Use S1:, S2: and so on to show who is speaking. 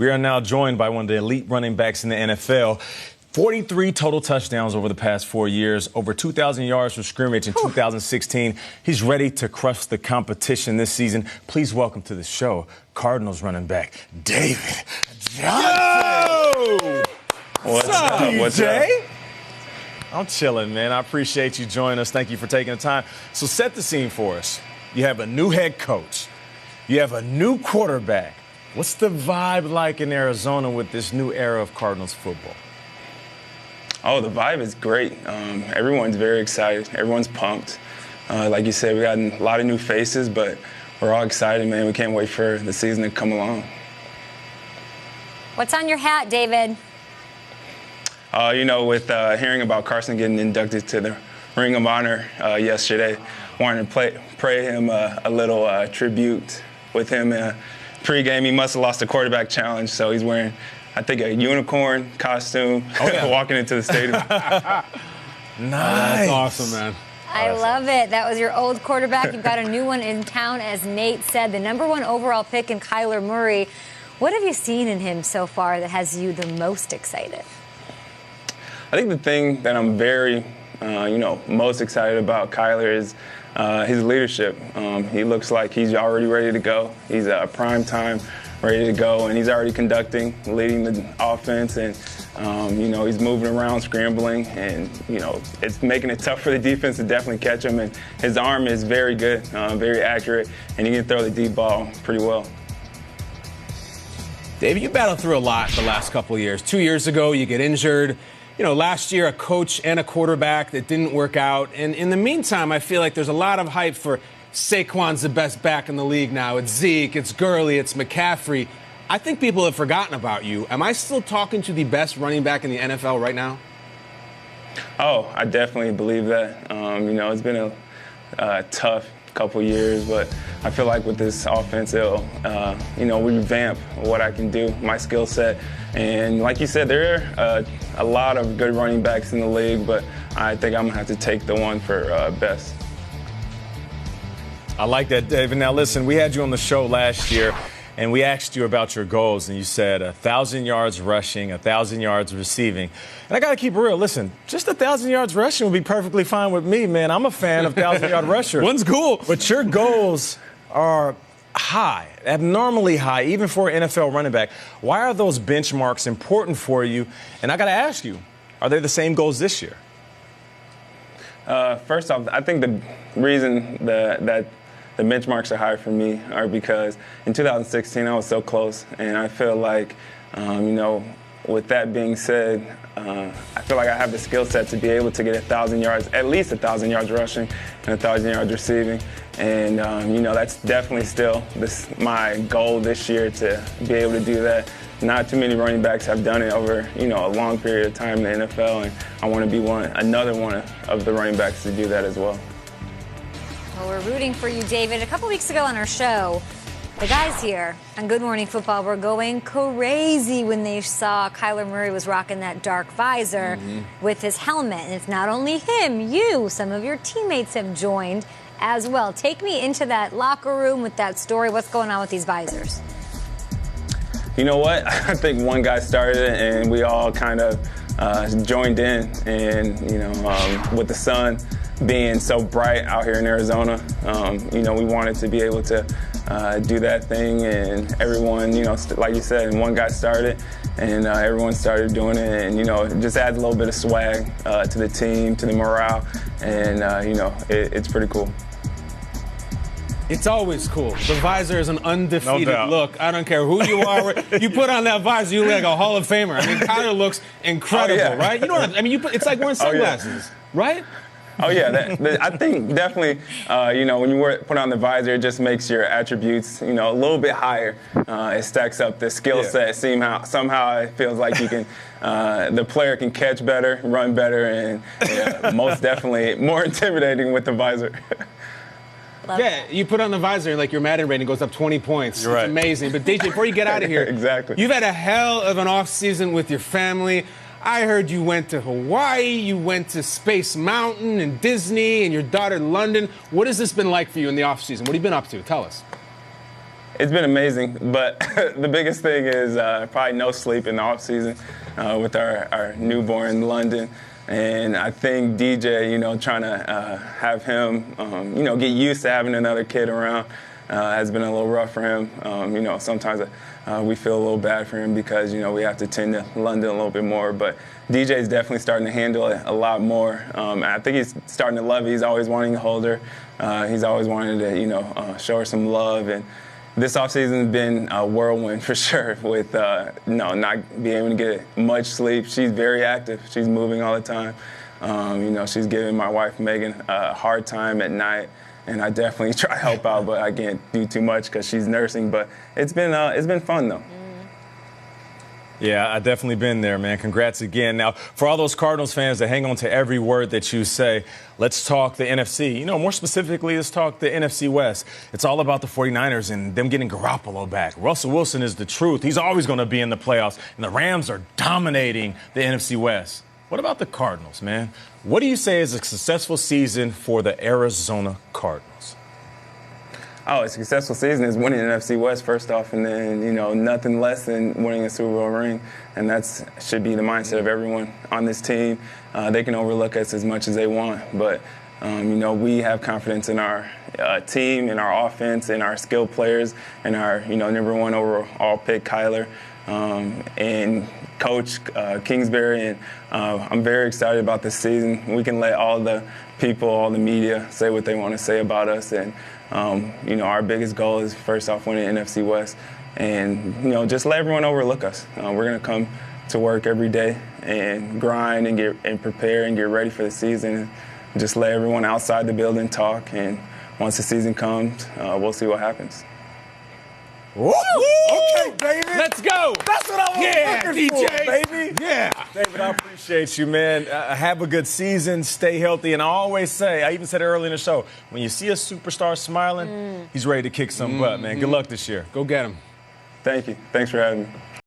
S1: We are now joined by one of the elite running backs in the NFL. 43 total touchdowns over the past 4 years, over 2,000 yards from scrimmage in 2016. He's ready to crush the competition this season. Please welcome to the show, Cardinals running back, David Johnson.
S2: What's up? What's up?
S1: I'm chilling, man. I appreciate you joining us. Thank you for taking the time. So set the scene for us. You have a new head coach. You have a new quarterback. What's the vibe like in Arizona with this new era of Cardinals football?
S2: Oh, the vibe is great. Everyone's very excited. Everyone's pumped. Like you said, we got a lot of new faces, but we're all excited, man. We can't wait for the season to come along.
S3: What's on your hat, David?
S2: With hearing about Carson getting inducted to the Ring of Honor yesterday, wanted to pray him a little tribute with him. Pre-game, he must have lost the quarterback challenge, so he's wearing, I think, a unicorn costume walking into the stadium.
S1: Nice.
S4: That's awesome, man.
S3: I love it. That was your old quarterback. You've got a new one in town, as Nate said. The #1 overall pick in Kyler Murray. What have you seen in him so far that has you the most excited?
S2: I think the thing that I'm very, most excited about Kyler is his leadership. He looks like he's already ready to go. He's prime time, ready to go, and he's already conducting, leading the offense, and he's moving around, scrambling, and it's making it tough for the defense to definitely catch him. And his arm is very good, very accurate, and he can throw the deep ball pretty well.
S4: David, you battled through a lot the last couple of years. 2 years ago, you get injured. Last year, a coach and a quarterback that didn't work out. And in the meantime, I feel like there's a lot of hype for Saquon's the best back in the league now. It's Zeke, it's Gurley, it's McCaffrey. I think people have forgotten about you. Am I still talking to the best running back in the NFL right now?
S2: Oh, I definitely believe that. It's been a tough couple years, but I feel like with this offense, it'll, revamp what I can do, my skill set. And like you said, there are a lot of good running backs in the league, but I think I'm going to have to take the one for best.
S1: I like that, David. Now, listen, we had you on the show last year, and we asked you about your goals, and you said 1,000 yards rushing, 1,000 yards receiving. And I got to keep it real. Listen, just 1,000 yards rushing would be perfectly fine with me, man. I'm a fan of 1,000-yard rushers.
S4: One's cool.
S1: But your goals are high, abnormally high, even for an NFL running back. Why are those benchmarks important for you? And I got to ask you, are they the same goals this year?
S2: First off, I think the reason that the benchmarks are high for me are because in 2016 I was so close, and I feel like, with that being said, I feel like I have the skill set to be able to get 1,000 yards, at least 1,000 yards rushing and 1,000 yards receiving. And, that's definitely still my goal this year, to be able to do that. Not too many running backs have done it over, a long period of time in the NFL, and I want to be another one of the running backs to do that as well.
S3: Well, we're rooting for you, David. A couple weeks ago on our show, the guys here on Good Morning Football were going crazy when they saw Kyler Murray was rocking that dark visor with his helmet. And it's not only him, some of your teammates have joined as well. Take me into that locker room with that story. What's going on with these visors?
S2: You know what? I think one guy started it, and we all kind of joined in. And, with the sun being so bright out here in Arizona, we wanted to be able to do that thing, and everyone, like you said, and one guy started, and everyone started doing it, and it just adds a little bit of swag to the team, to the morale, and it's pretty cool.
S4: It's always cool. The visor is an undefeated look. I don't care who you are. You put on that visor, you look like a Hall of Famer. I mean, Kyler looks incredible, right? You know what I mean? It's like wearing sunglasses, right?
S2: Oh, yeah. I think definitely, when you put on the visor, it just makes your attributes, a little bit higher. It stacks up the skill set. Somehow it feels like you can, the player can catch better, run better, and most definitely more intimidating with the visor.
S4: You put on the visor and like your Madden rating goes up 20 points.
S1: You're
S4: it's
S1: right.
S4: amazing. But DJ, before you get out of here,
S2: exactly.
S4: You've had a hell of an off season with your family. I heard you went to Hawaii, you went to Space Mountain and Disney, and your daughter London. What has this been like for you in the off season? What have you been up to? Tell us.
S2: It's been amazing, but the biggest thing is probably no sleep in the off season with our newborn in London. And I think DJ, trying to have him, get used to having another kid around has been a little rough for him. Sometimes we feel a little bad for him because, we have to tend to London a little bit more. But DJ is definitely starting to handle it a lot more. I think he's starting to love it. He's always wanting to hold her. He's always wanted to, show her some love. And this offseason has been a whirlwind for sure with not being able to get much sleep. She's very active. She's moving all the time. She's giving my wife, Megan, a hard time at night. And I definitely try to help out, but I can't do too much because she's nursing. But it's been fun, though.
S1: Yeah, I've definitely been there, man. Congrats again. Now, for all those Cardinals fans that hang on to every word that you say, let's talk the NFC. More specifically, let's talk the NFC West. It's all about the 49ers and them getting Garoppolo back. Russell Wilson is the truth. He's always going to be in the playoffs, and the Rams are dominating the NFC West. What about the Cardinals, man? What do you say is a successful season for the Arizona Cardinals?
S2: Oh, a successful season is winning the NFC West first off, and then, nothing less than winning a Super Bowl ring. And that should be the mindset of everyone on this team. They can overlook us as much as they want, but, we have confidence in our team, in our offense, in our skilled players, and our, number one overall pick, Kyler. And Coach Kingsbury, and I'm very excited about this season. We can let all the people, all the media say what they want to say about us, and our biggest goal is first off winning NFC West, and just let everyone overlook us. We're going to come to work every day and grind and prepare and get ready for the season. And just let everyone outside the building talk, and once the season comes, we'll see what happens.
S1: Woo! Okay, baby.
S4: Let's go.
S1: That's what I was looking
S4: DJ.
S1: for, baby. Yeah. David, I appreciate you, man. Have a good season. Stay healthy. And I always say, I even said it early in the show, when you see a superstar smiling, he's ready to kick some butt, man. Good luck this year.
S4: Go get him.
S2: Thank you. Thanks for having me.